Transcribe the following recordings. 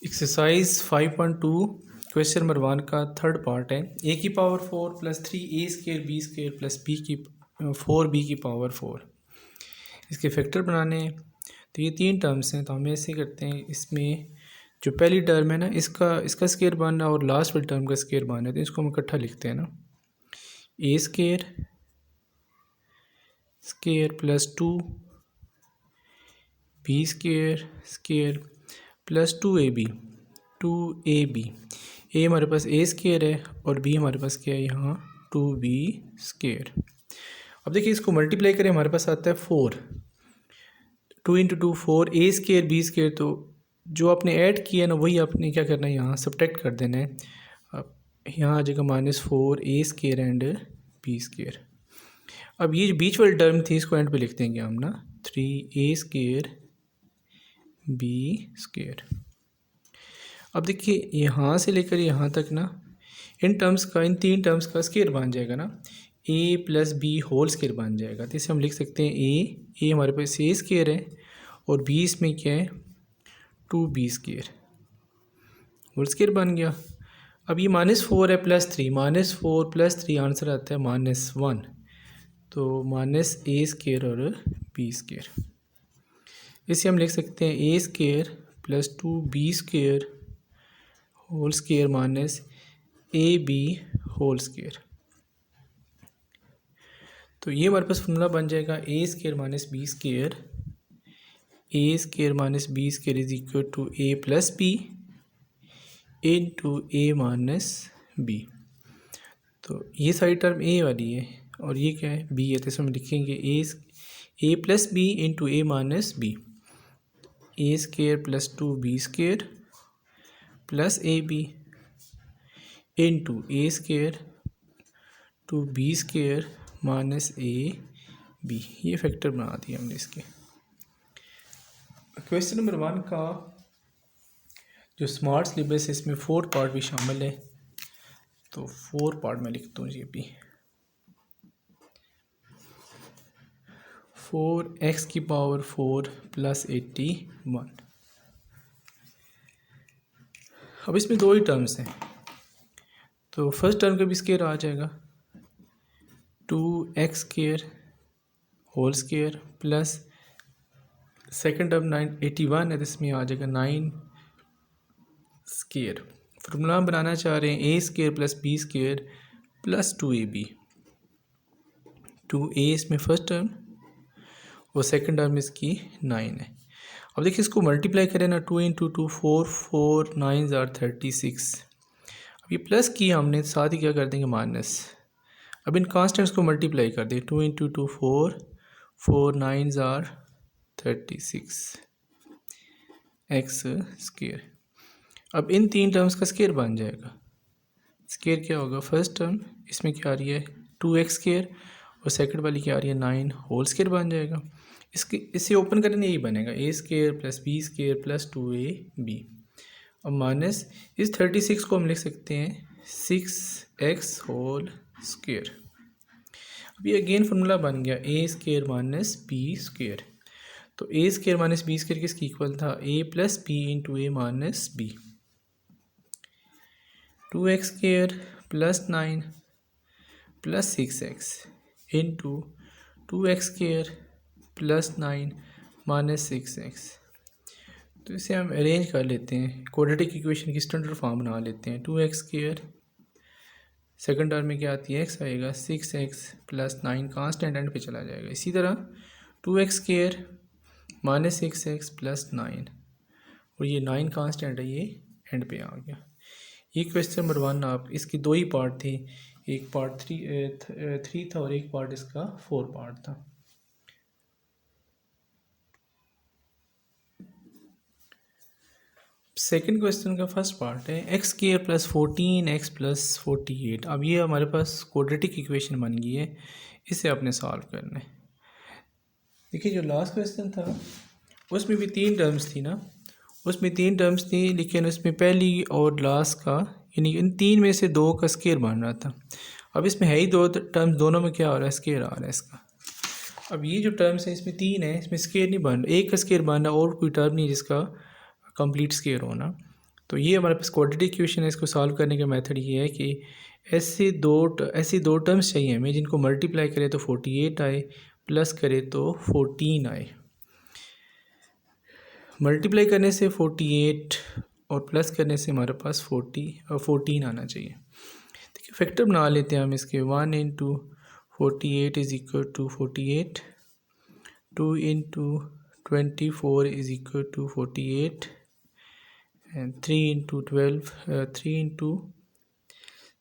Exercise 5.2 question number 1 का third part है। ए की power 4 plus 3 a² b² plus B की 4b की पावर 4 इसके फैक्टर बनाने हैं। तो ये तीन टर्म्स हैं, तो हम ऐसे करते हैं, इसमें जो पहली टर्म है ना इसका स्केयर बनना और लास्ट वाली टर्म का स्केयर बनना है, तो इसको हम इकट्ठा लिखते हैं ना। a square plus 2 b² plus 2ab ए हमारे पास a² है और b हमारे पास क्या है यहाँ 2b²। अब देखिए इसको मल्टीप्लाई करें, हमारे पास आता है 4, 2 × 2 4 a² b²। तो जो आपने ऐड किया ना वही आपने क्या करना है, यहाँ सब्ट्रैक्ट कर देना है। अब यहाँ आ जाएगा -4 a² एंड b²। अब ये जो बीच वाली टर्म थी इसको एंड पे लिख देंगे हम ना, 3a² b²। अब देखिए यहाँ से लेकर यहाँ तक ना इन तीन टर्म्स का स्केयर बन जाएगा ना, a plus B whole square बन जाएगा। तो इसे हम लिख सकते हैं a हमारे पास a² है और b इसमें क्या है 2b² होल स्केयर बन गया। अब ये -4 है प्लस 3, -4 प्लस 3 आंसर आता है -1, तो -a² और b²। इसे हम लिख सकते हैं a² plus 2b² whole square minus ab whole square. तो ये हमारे पास फॉर्मूला बन जाएगा a² minus b² minus b² is equal to a plus B into a minus B. तो ये सारी टर्म a वाली है और ये क्या है b है, तो इसमें हम लिखेंगे a plus B into a minus B, a² plus 2b² plus ab into a² 2b² minus ab। ये फैक्टर बना दिया हमने इसके। क्वेश्चन नंबर 1 का जो स्मार्ट सिलेबस है इसमें 4 पार्ट भी शामिल है, तो 4 पार्ट में लिखता हूँ। ये भी 4x की पावर 4 प्लस 81। अब इसमें दो ही टर्म्स हैं, तो फर्स्ट टर्म का भी स्केयर आ जाएगा 2x² whole square plus second term 81 है, तो इसमें आ जाएगा 9² फॉर्मूला बनाना चाह रहे हैं a² plus b² plus 2ab। 2a इसमें फर्स्ट टर्म और सेकेंड टर्म इसकी 9 है। अब देखिए इसको मल्टीप्लाई करें ना, 2 × 2 4 4 9 = 36। अब ये प्लस की हमने, साथ ही क्या कर देंगे माइनस। अब इन कांस्टेंट्स को मल्टीप्लाई कर दें, 2 × 2 4 4 9 = 36 x²। अब इन तीन टर्म्स का स्केयर बन जाएगा। स्केयर क्या होगा, फर्स्ट टर्म इसमें क्या आ रही है 2x² और सेकंड वाली क्या आ रही है 9 होल स्केयर बन जाएगा। इसे ओपन करने यही बनेगा a² plus b² plus 2ab। अब माइनस इस 36 को हम लिख सकते हैं 6x होल स्केयर। अब ये अगेन फार्मूला बन गया a² माइनस b²। तो a² माइनस b² किसकी इक्वल था, a plus B into a minus B. 2x² plus 9 plus 6x into 2x² plus 9 minus 6x। तो इसे हम अरेंज कर लेते हैं, क्वाड्रेटिक इक्वेशन की स्टैंडर्ड फॉर्म बना लेते हैं। 2x² सेकंड टर्म में क्या आती है x आएगा, 6x प्लस 9 कांस्टेंट एंड पे चला जाएगा। इसी तरह 2x² माइनस 6x प्लस 9 और ये 9 कांस्टेंट है, ये एंड पे आ गया। ये क्वेश्चन नंबर 1 आप इसकी दो ही पार्ट थे, एक पार्ट 3 था और एक पार्ट इसका 4 पार्ट था। सेकंड क्वेश्चन का फर्स्ट पार्ट है x² प्लस 14x प्लस 48। अब ये हमारे पास क्वाड्रेटिक इक्वेशन बन गई है, इसे आपने सॉल्व करना है। देखिए जो लास्ट क्वेश्चन था उसमें भी 3 टर्म्स थी ना, उसमें 3 टर्म्स थी, लेकिन उसमें पहली और लास्ट का यानी इन तीन में से 2 का स्केयर बन रहा था। अब इसमें है ही 2 टर्म्स, दोनों में क्या आ रहा है स्केयर आ रहा है इसका। अब ये जो टर्म्स है इसमें 3 है, इसमें स्केयर नहीं बन रहा, एक का स्केयर बन रहा और कोई टर्म नहीं जिसका कंप्लीट स्केयर होना। तो ये हमारे पास क्वाड्रेटिक इक्वेशन है। इसको सॉल्व करने का मेथड ये है कि ऐसी दो टर्म्स चाहिए हमें जिनको मल्टीप्लाई करें तो 48 आए, प्लस करें तो 14 आए। मल्टीप्लाई करने से 48 और प्लस करने से हमारे पास 14 आना चाहिए। देखिए फैक्टर बना लेते हैं हम इसके। 1 into 48 is equal to 48, 2 into 24 is equal to 48, and 3 into 12 3 into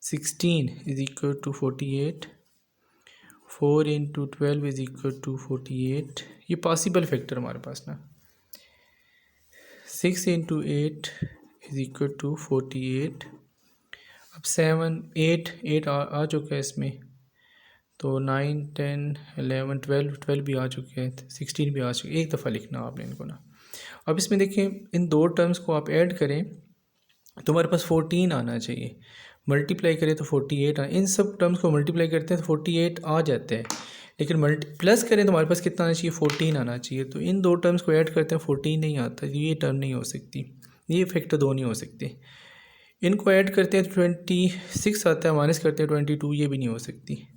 16 is equal to 48, 4 into 12 is equal to 48। ये पॉसिबल फैक्टर हमारे पास ना। 6 into 8 is equal to 48। अब 7 8 आ चुका है इसमें, तो 9 10 11 12 भी आ चुके हैं, 16 भी आ चुके हैं। एक दफ़ा लिखना आपने इनको ना। अब इसमें देखें इन दो टर्म्स को आप ऐड करें तो हमारे पास 14 आना चाहिए। मल्टीप्लाई करें तो 48 इन सब टर्म्स को मल्टीप्लाई करते हैं तो 48 आ जाते हैं, लेकिन प्लस करें तो हमारे पास कितना आना चाहिए? 14 आना चाहिए। तो इन दो टर्म्स को ऐड करते हैं 14 नहीं आता, ये टर्म नहीं हो सकती, ये फैक्टर दो नहीं हो सकते। इनको ऐड करते हैं तो 26 आता है, माइनस करते हैं 22, ये भी नहीं हो सकती।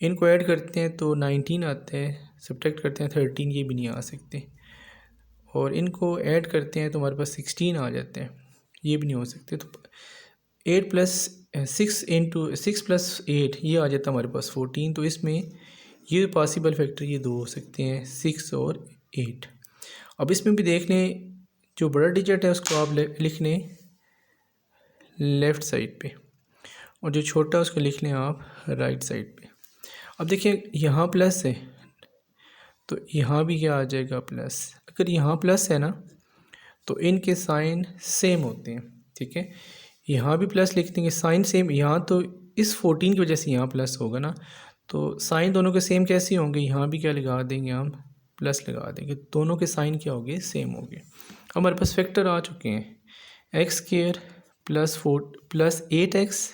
इनको ऐड करते हैं तो 19 आता है, सब्ट्रैक्ट करते हैं 13, ये भी नहीं आ सकते। और इनको ऐड करते हैं तो हमारे पास 16 आ जाते हैं, ये भी नहीं हो सकते। तो 8 प्लस 6 इंटू 6 प्लस 8 ये आ जाता है हमारे पास 14। तो इसमें ये पॉसिबल फैक्टर ये दो हो सकते हैं, 6 और 8। अब इसमें भी देख लें, जो बड़ा डिजिट है उसको आप लिख लें लेफ़्ट साइड पे, और जो छोटा है उसको लिख लें आप राइट साइड पे। अब देखिए यहाँ प्लस है तो यहाँ भी क्या आ जाएगा? प्लस। अगर यहाँ प्लस है ना तो इनके साइन सेम होते हैं, ठीक है। यहाँ भी प्लस लिख देंगे, साइन सेम। यहाँ तो इस 14 की वजह से यहाँ प्लस होगा ना, तो साइन दोनों के सेम कैसे होंगे? यहाँ भी क्या लगा देंगे हम? प्लस लगा देंगे, दोनों के साइन क्या हो गए? सेम हो गए। हमारे पास फैक्टर आ चुके हैं। X square plus 8x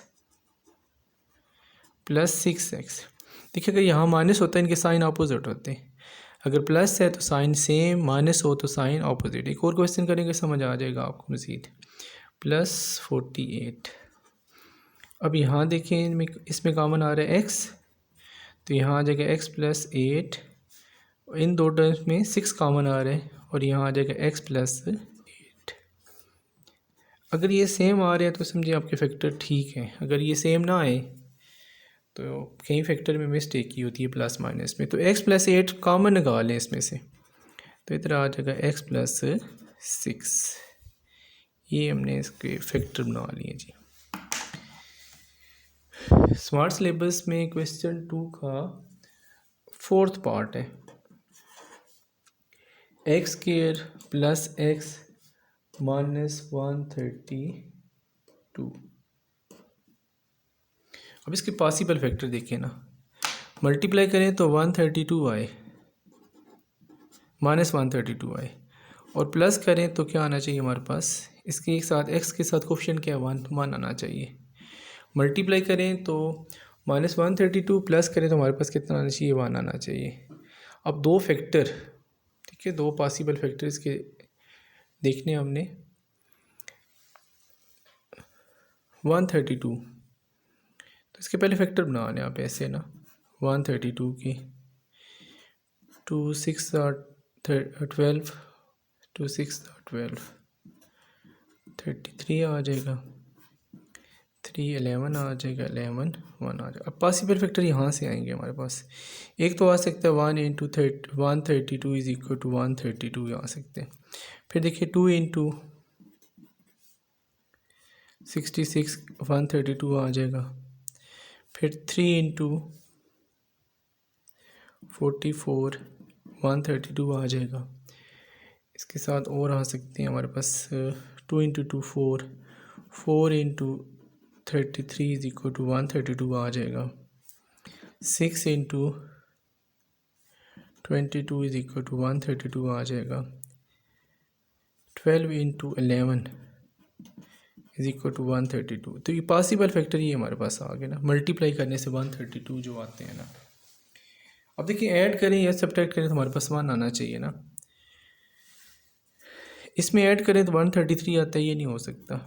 plus 6x। देखिए अगर यहाँ माइनस होता है इनके साइन अपोजिट होते हैं, अगर प्लस है तो साइन सेम, माइनस हो तो साइन ऑपोजिट। एक और क्वेश्चन करेंगे, समझ आ जाएगा आपको मज़ीद। प्लस 48। अब यहाँ देखें इसमें कॉमन आ रहा है x, तो यहाँ आ जाएगा x प्लस 8। इन दो टर्म्स में 6 कॉमन आ रहा है और यहाँ आ जाएगा x प्लस 8। अगर ये सेम आ रहे हैं तो समझिए आपके फैक्टर ठीक है। अगर ये सेम ना आए तो कई फैक्टर में मिस्टेक की होती है प्लस माइनस में। तो x प्लस 8 कॉमन निकाल लें इसमें से, तो इधर आ जाएगा x प्लस 6। ये हमने इसके फैक्टर बना लिए जी। स्मार्ट सिलेबस में क्वेश्चन 2 का 4th पार्ट है, x square plus x minus 132। अब इसके पॉसिबल फैक्टर देखिए ना, मल्टीप्लाई करें तो 132 आए, माइनस 132 आए, और प्लस करें तो क्या आना चाहिए हमारे पास? इसके एक साथ एक्स के साथ कोफिशिएंट क्या है? 1 आना चाहिए। मल्टीप्लाई करें तो माइनस 132, प्लस करें तो हमारे पास कितना आना चाहिए? 1 आना चाहिए। अब दो फैक्टर, ठीक है, दो पॉसिबल फैक्टर इसके देखने हमने। 132, तो इसके पहले फैक्टर बनाने आप ऐसे ना, 132 की 2 6 12, 2 6 12 33 आ जाएगा, 3 11 आ जाएगा, 11 1 आ जाएगा। अब पॉसिबल फैक्टर यहाँ से आएंगे हमारे पास। एक तो आ सकता है 1 इंटू 132 इज़ इक्वल टू 132 आ सकते हैं। फिर देखिए 2 इंटू 66 132 आ जाएगा। फिर 3 इंटू 44 132 आ जाएगा। इसके साथ और आ सकते हैं हमारे पास 2 into 2 4 into 33 is equal to 132 आ जाएगा। 6 इंटू 22 इज इक्वल टू 132 आ जाएगा। 12 इंटू 11 इज इक्वल टू 132। तो ये पॉसिबल फैक्टर ये हमारे पास आ गया ना, मल्टीप्लाई करने से 132 जो आते हैं ना। अब देखिए ऐड करें या सब्ट्रैक्ट करें तो हमारे पास 1 आना चाहिए ना। इसमें ऐड करें तो 133 आता है, ये नहीं हो सकता।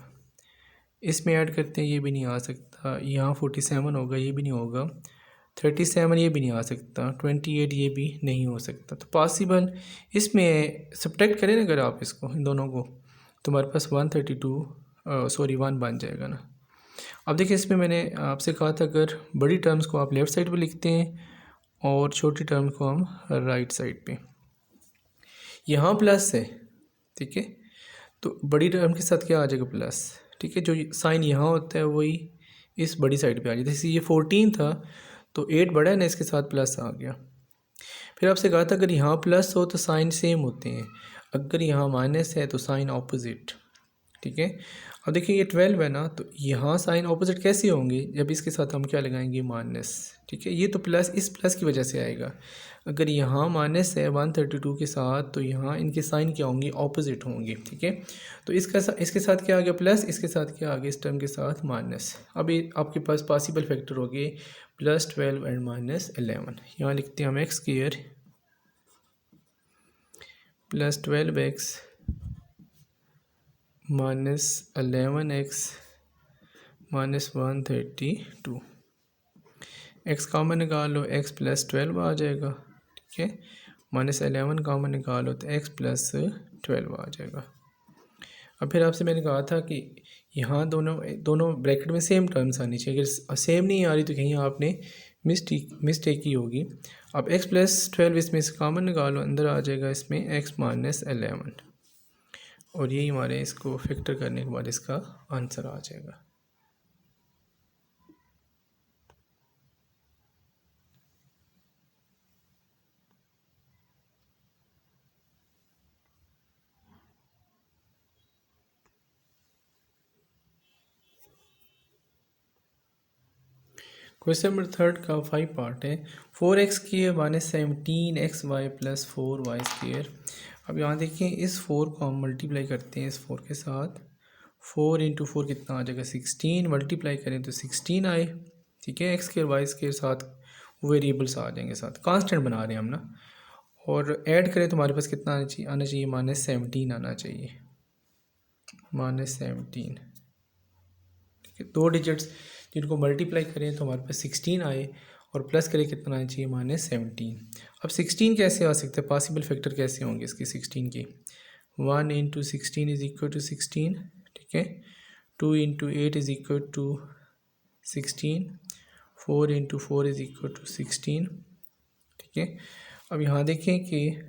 इसमें ऐड करते हैं, ये भी नहीं आ सकता। यहाँ 47 होगा, ये भी नहीं होगा। 37 ये भी नहीं आ सकता। 28 ये भी नहीं हो सकता। तो पॉसिबल इसमें सब्ट्रैक्ट करें ना अगर आप इसको, इन दोनों को, तो हमारे पास 1 बन जाएगा ना। अब देखिए इसमें मैंने आपसे कहा था अगर बड़ी टर्म्स को आप लेफ़्ट साइड पे लिखते हैं और छोटी टर्म को हम राइट साइड पे। यहाँ प्लस है, ठीक है, तो बड़ी टर्म के साथ क्या आ जाएगा प्लस, ठीक है। जो साइन यहाँ होता है वही इस बड़ी साइड पे आ जाता है। जैसे ये 14 था तो 8 बड़ा है ना, इसके साथ प्लस आ गया। फिर आपसे कहा था अगर यहाँ प्लस हो तो साइन सेम होते हैं, अगर यहाँ माइनस है तो साइन ऑपोजिट, ठीक है। अब देखिए ये 12 है ना, तो यहाँ साइन ऑपोजिट कैसे होंगे, जब इसके साथ हम क्या लगाएंगे माइनस, ठीक है। ये तो प्लस इस प्लस की वजह से आएगा। अगर यहाँ माइनस है 132 के साथ तो यहाँ इनके साइन क्या होंगे, ऑपोजिट होंगे, ठीक है। तो इसके साथ क्या आ गया प्लस, इसके साथ क्या आ गया, इस टर्म के साथ माइनस। अब ये आपके पास पॉसिबल फैक्टर हो गए +12 एंड -11। यहाँ लिखते हैं हम x square +12x -11x -132। X common निकालो, x +12 आ जाएगा, ठीक है। -11 कॉमन निकालो तो x +12 आ जाएगा। अब फिर आपसे मैंने कहा था कि यहाँ दोनों ब्रैकेट में सेम टर्म्स आनी चाहिए। अगर सेम नहीं आ रही तो कहीं आपने मिस्टेक की होगी। अब x +12 इसमें से कॉमन निकालो, अंदर आ जाएगा इसमें x -11, और यही हमारे इसको फैक्टर करने के बाद इसका आंसर आ जाएगा। क्वेश्चन नंबर 3 का 5 पार्ट है। 4x square -17xy + 4y²। अब यहाँ देखिए इस 4 को हम मल्टीप्लाई करते हैं इस 4 के साथ। 4 × 4 कितना आ जाएगा 16, मल्टीप्लाई करें तो 16 आए, ठीक है। x² y² साथ वेरिएबल्स आ जाएंगे, साथ कांस्टेंट बना रहे हैं हम ना। और ऐड करें तो हमारे पास कितना आना चाहिए -17 आना चाहिए, -17, ठीक है। 2 डिजिट्स जिनको मल्टीप्लाई करें तो हमारे पास 16 आए, और प्लस करें कितना आना चाहिए -17। अब 16 कैसे आ सकते हैं, पॉसिबल फैक्टर कैसे होंगे इसके 16 के। 1 × 16 = 16, ठीक है। 2 × 8 = 16, 4 × 4 = 16, ठीक है। अब यहाँ देखें कि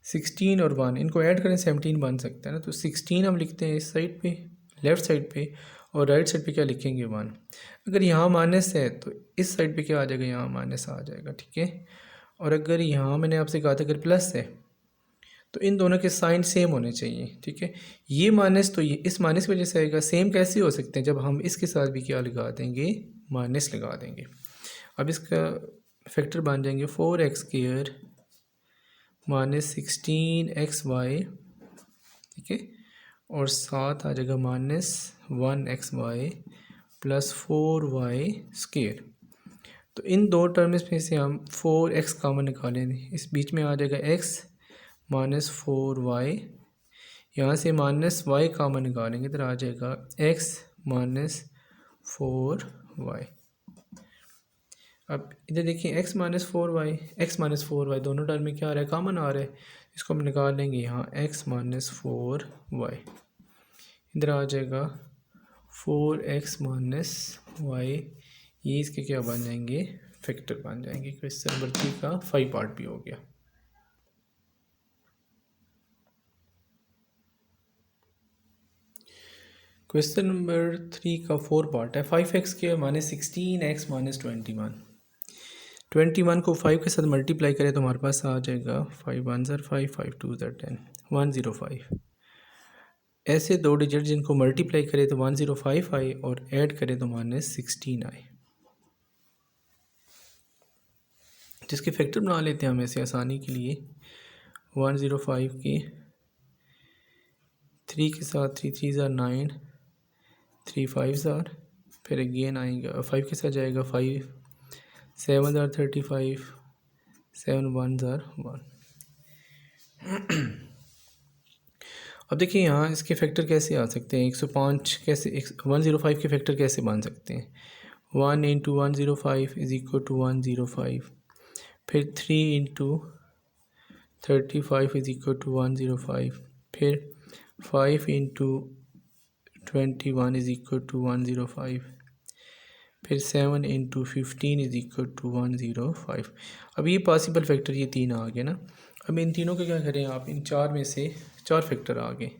16 और 1 इनको ऐड करें 17 बन सकता है ना। तो 16 हम लिखते हैं इस साइड पे, लेफ़्ट साइड पे, और राइट साइड पे क्या लिखेंगे 1। अगर यहाँ माइनस है तो इस साइड पे क्या आ जाएगा, यहाँ माइनस आ जाएगा, ठीक है। और अगर यहाँ मैंने आपसे कहा था अगर प्लस है तो इन दोनों के साइन सेम होने चाहिए, ठीक है। ये माइनस तो ये इस माइनस की वजह से आएगा, सेम कैसे हो सकते हैं, जब हम इसके साथ भी क्या लगा देंगे, माइनस लगा देंगे। अब इसका फैक्टर बन जाएंगे 4x² -16xy, ठीक है, और साथ आ जाएगा -1xy + 4y²। तो इन दो टर्म्स में से हम 4x कॉमन निकालेंगे, इस बीच में आ जाएगा x -4y, यहाँ से -y कॉमन निकालेंगे इधर आ जाएगा x -4y। अब इधर देखिए x -4y दोनों टर्म में क्या आ रहा है, कॉमन आ रहा है। इसको हम निकाल लेंगे यहाँ x -4y, इधर आ जाएगा 4x -y, ये इसके क्या बन जाएंगे, फैक्टर बन जाएंगे। क्वेश्चन नंबर 3 का 5 पार्ट भी हो गया। क्वेश्चन नंबर 3 का 4 पार्ट है। 5x² -16x -21। 21 को 5 के साथ मल्टीप्लाई करें तो हमारे पास आ जाएगा 5 1 ज़र 5, 5 2 ज़र 10, 105। ऐसे दो डिजिट जिनको मल्टीप्लाई करें तो 105 आए, और ऐड करें तो -16 आए। जिसके फैक्टर बना लेते हैं हम ऐसे आसानी के लिए। 105 के 3 के साथ 3 3 ज़र 9, 3 5 ज़र, फिर अगेन आएगा 5 के साथ जाएगा 5, 7 ज़र 35, 7 1 ज़र 1। अब देखिए यहाँ इसके फैक्टर कैसे आ सकते हैं, 105 कैसे 105 के फैक्टर कैसे बन सकते हैं। 1 इंटू 105 इज़ इक्वल टू 105, फिर 3 इंटू 35 इज़ इक्वल टू 105, फिर 5 इंटू 21 इज़ इक्वल टू 105, फिर 7 इंटू 15 इज़ इक्वल टू 105। अब ये पॉसिबल फैक्टर ये तीन आ गए ना। अब इन तीनों का क्या करें आप, इन चार में से चार फैक्टर आ गए,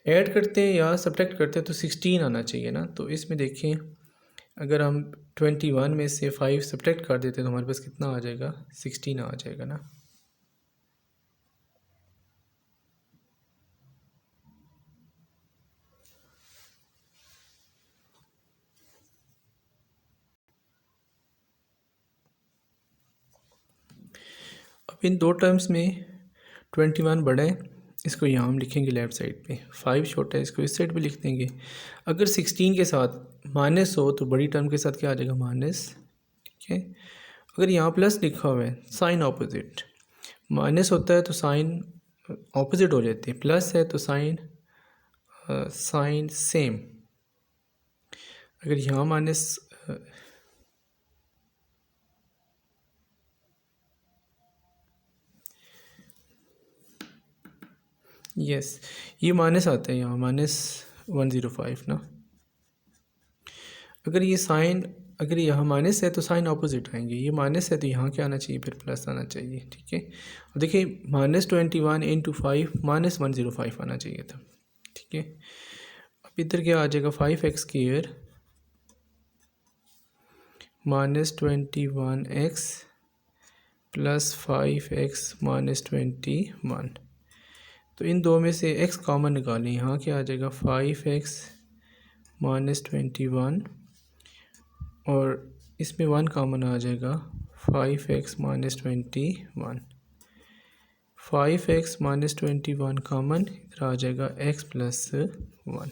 ऐड करते हैं या सब्ट्रैक्ट करते हैं तो 16 आना चाहिए ना। तो इसमें देखें अगर हम 21 में से 5 सब्ट्रैक्ट कर देते हैं तो हमारे पास कितना आ जाएगा, 16 आ जाएगा ना। अब इन दो टर्म्स में 21 बड़ा है, इसको यहाँ हम लिखेंगे लेफ़्ट साइड पे, 5 छोटा है इसको इस साइड पे लिख देंगे। अगर 16 के साथ माइनस हो तो बड़ी टर्म के साथ क्या आ जाएगा, माइनस, ठीक है। अगर यहाँ प्लस लिखा हुआ है, साइन ऑपोजिट, माइनस होता है तो साइन ऑपोजिट हो जाते हैं, प्लस है तो साइन साइन सेम। अगर यहाँ माइनस यस ये माइनस आता है यहाँ, -105 ना। अगर ये साइन, अगर यहाँ माइनस है तो साइन ऑपोजिट आएंगे, ये माइनस है तो यहाँ क्या आना चाहिए, फिर प्लस आना चाहिए, ठीक है। अब देखिए -21 इंटू 5 -105 आना चाहिए था, ठीक है। अब इधर क्या आ जाएगा, 5x² -21x प्लस 5x -21। तो इन दो में से x कॉमन निकालें, यहाँ क्या आ जाएगा 5x -21 और इसमें 1 कॉमन आ जाएगा 5x -21, 5x -21 कॉमन इधर आ जाएगा x प्लस 1,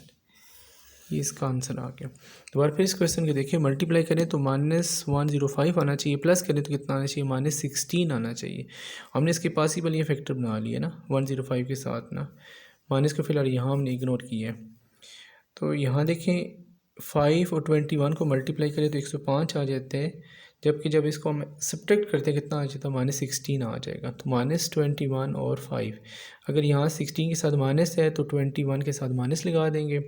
ये इसका आंसर आ गया। दोबारा फिर इस क्वेश्चन को देखिए, मल्टीप्लाई करें तो -105 आना चाहिए, प्लस करें तो कितना आना चाहिए, -16 आना चाहिए। हमने इसके पॉसिबल ये फैक्टर बना लिया ना 105 के साथ ना, माइनस को फिलहाल यहाँ हमने इग्नोर किया है। तो यहाँ देखें 5 और 21 को मल्टीप्लाई करें तो 105 आ जाते हैं, जबकि जब इसको हम सब्ट्रैक्ट करते हैं कितना आ जाता है, -16 आ जाएगा। तो -21 और 5, अगर यहाँ 16 के साथ माइनस है तो 21 के साथ माइनस लगा देंगे,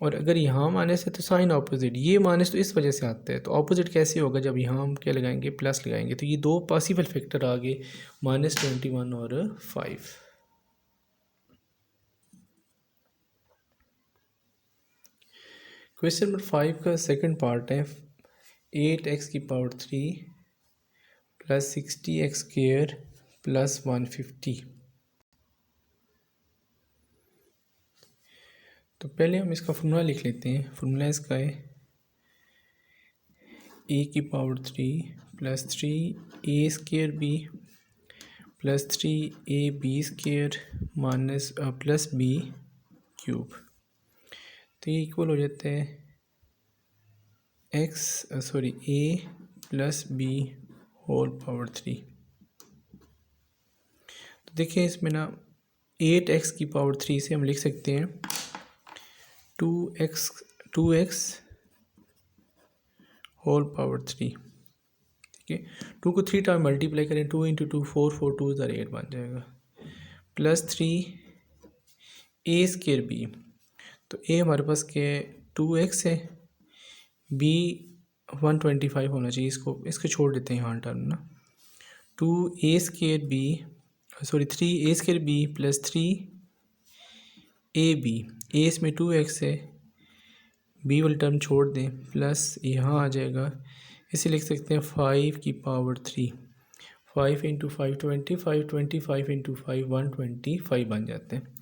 और अगर यहाँ माइनस है तो साइन ऑपोजिट, ये माइनस तो इस वजह से आता है, तो ऑपोजिट कैसे होगा, जब यहाँ हम क्या लगाएंगे, प्लस लगाएंगे। तो ये दो पॉसिबल फैक्टर आ गए, -21 और 5। क्वेश्चन नंबर 5 का सेकंड पार्ट है, 8x³ प्लस 60x² प्लस 150। तो पहले हम इसका फॉर्मूला लिख लेते हैं। फॉर्मूला इसका है a³ plus 3a² plus 3ab² minus plus b³ तो ये इक्वल हो जाता है a plus b whole power 3। तो देखिए इसमें ना 8x³ से हम लिख सकते हैं 2x होल पावर 3, ठीक है। 2 को 3 टाइम मल्टीप्लाई करें, 2 इंटू 2 4, 4 2 8 बन जाएगा, प्लस 3a²b। तो a हमारे पास क्या है 2x है, b 125 होना चाहिए, इसको छोड़ देते हैं यहाँ टर्म ना। 3a² प्लस 3ab, a इसमें 2x है, b वाली टर्म छोड़ दें, प्लस यहाँ आ जाएगा, इसे लिख सकते हैं 5³ 5 इंटू 5 25, 25 इंटू 5 125 बन जाते हैं।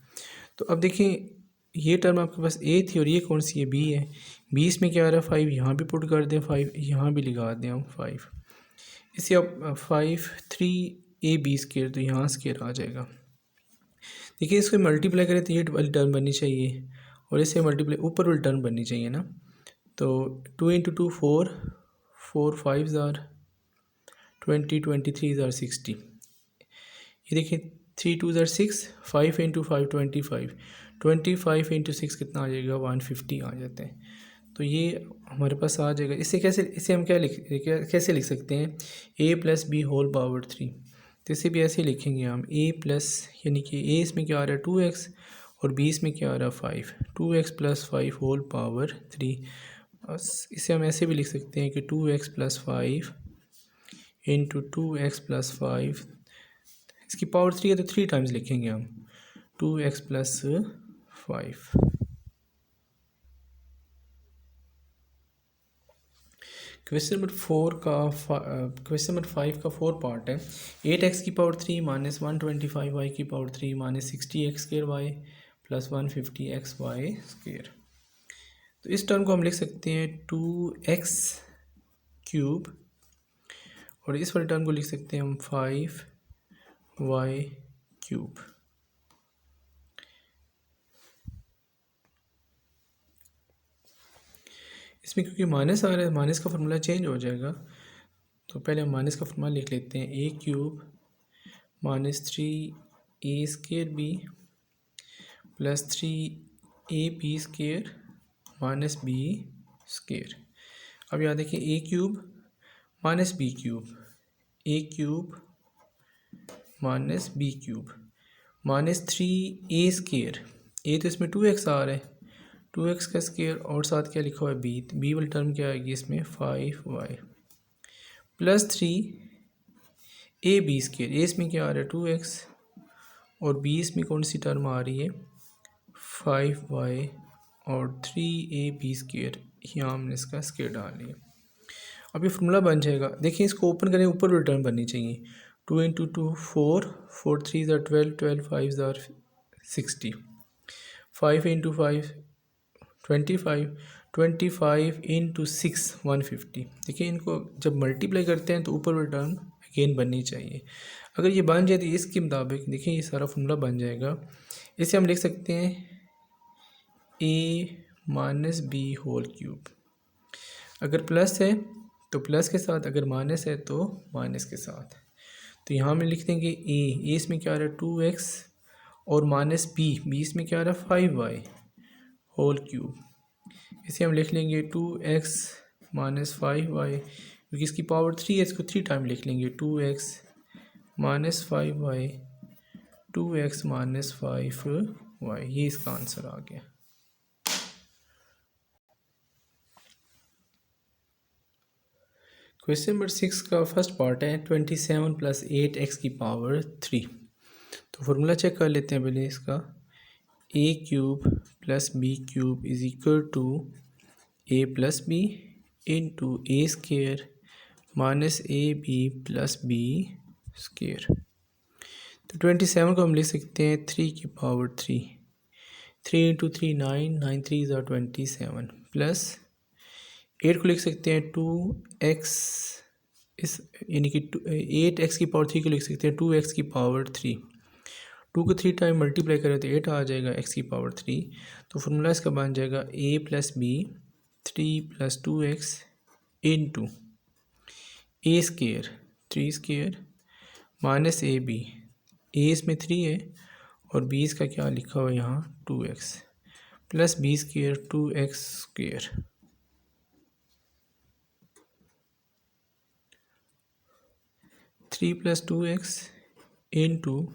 तो अब देखें ये टर्म आपके पास a थी और ये कौन सी है, b है। b इसमें क्या आ रहा है 5, यहाँ भी पुट कर दें, 5 यहाँ भी लगा दें हम 5, इसे अब 5 3ab² तो यहाँ स्क्वायर आ जाएगा। देखिए इसको मल्टीप्लाई करें तो ये वाली टर्म बननी चाहिए और इसे मल्टीप्लाई ऊपर वाली टर्म बननी चाहिए ना। तो 2 इंटू 2 4, 4 5 20, 23 60। ये देखिए 3 2 ज़र 6, 5 इंटू 5 25, 25 इंटू 6 कितना आ जाएगा 150 आ जाते हैं। तो ये हमारे पास आ जाएगा। इसे हम कैसे लिख सकते हैं, a plus B whole power 3। तो इसे भी ऐसे लिखेंगे हम, a प्लस, यानी कि a इसमें क्या आ रहा है 2x और b इसमें क्या आ रहा है 5, 2x प्लस 5 होल पावर 3। बस इसे हम ऐसे भी लिख सकते हैं कि 2x plus 5 into 2x plus 5, इसकी पावर 3 है तो 3 टाइम्स लिखेंगे हम, 2x प्लस 5। क्वेश्चन नंबर 5 का 4 पार्ट है। 8x की पावर 3 माइनस 125y की power 3 minus 60x square Y plus 150x Y square. तो इस टर्म को हम लिख सकते हैं 2x क्यूब, और इस वाले टर्म को लिख सकते हैं हम 5y क्यूब। इसमें क्योंकि माइनस आ रहा है, माइनस का फार्मूला चेंज हो जाएगा, तो पहले हम माइनस का फार्मूला लिख लेते हैं, a cube minus 3a square B plus 3ab square minus b square. अब याद है कि a cube minus b cube, a cube minus b cube minus 3a square, a तो इसमें 2x आ रहा है, 2x का स्क्र और साथ क्या लिखा हुआ है b वाली टर्म क्या आएगी इसमें 5y plus 3ab square, a इसमें क्या आ रहा है 2x और b इसमें कौन सी टर्म आ रही है 5y और 3ab स्क्र, यहाँ हमने इसका स्क्र डाल लिया। अब ये फार्मूला बन जाएगा। देखिए इसको ओपन करें, ऊपर वाली टर्म बननी चाहिए, 2 इंटू 2 4, 4 3 ज़ार 12, 12 5 ज़ार 60, 5 इंटू 5 25, 25 इंटू 6 150। देखिए इनको जब मल्टीप्लाई करते हैं तो ऊपर वाली टर्म अगेन बननी चाहिए। अगर ये बन जाए तो इसके मुताबिक देखिए ये सारा फार्मूला बन जाएगा। इसे हम लिख सकते हैं a minus B whole cube. अगर प्लस है तो प्लस के साथ, अगर माइनस है तो माइनस के साथ। तो यहाँ में लिख देंगे a इसमें क्या आ रहा है 2x और माइनस b इसमें क्या आ रहा है 5y होल क्यूब। इसे हम लिख लेंगे 2x माइनस 5y, क्योंकि इसकी पावर 3 है, इसको 3 टाइम लिख लेंगे, 2x minus 5y, 2x minus 5y। ये इसका आंसर आ गया। क्वेश्चन नंबर 6 का फर्स्ट पार्ट है 27 प्लस 8x की पावर 3। तो फार्मूला चेक कर लेते हैं पहले इसका, a cube plus B cube is equal to a plus B into a square minus A B plus B square. तो 27 को हम लिख सकते हैं 3 की पावर 3, 3 इंटू 3 9, 9 3 ज़ार 27 प्लस 8 को लिख सकते हैं 2x, इस यानी कि 8x की पावर 3 को लिख सकते हैं 2x की पावर 3। 2 को 3 टाइम मल्टीप्लाई करें तो 8 आ जाएगा x की पावर 3। तो फार्मूला इसका बन जाएगा a plus b 3 plus 2x into a स्क्र 3 स्क्र माइनस ए बी, ए इसमें 3 है और b इसका क्या लिखा हुआ है यहाँ 2x plus b square 2x square. 3 plus 2x into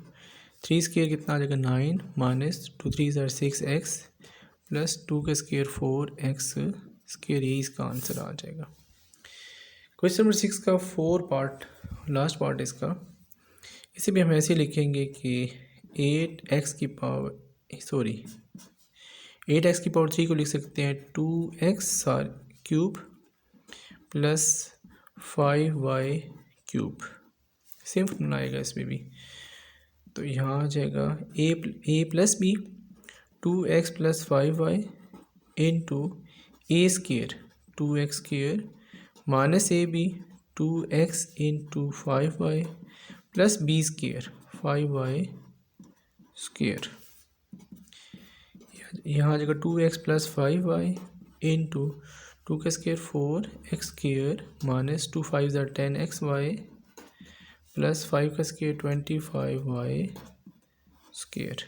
3 square कितना आ जाएगा 9 माइनस 2 3 ज़ार 6x प्लस 2 का स्क्र 4x स्क्र, यही इसका आंसर आ जाएगा। क्वेश्चन नंबर 6 का 4 पार्ट, लास्ट पार्ट इसका, इसे भी हम ऐसे लिखेंगे कि 8x की पावर 3 को लिख सकते हैं 2x cube plus 5y cube. Same formula आएगा इसमें भी। तो यहाँ आ जाएगा a plus b 2x plus 5y into a square 2x square minus A b 2x into 5y plus B square 5y square. यहाँ आ जाएगा 2x प्लस 5y इंटू 2 का स्क्र 4x स्क्र माइनस 2 5 ज़ार 10xy प्लस 5 का square 25y square.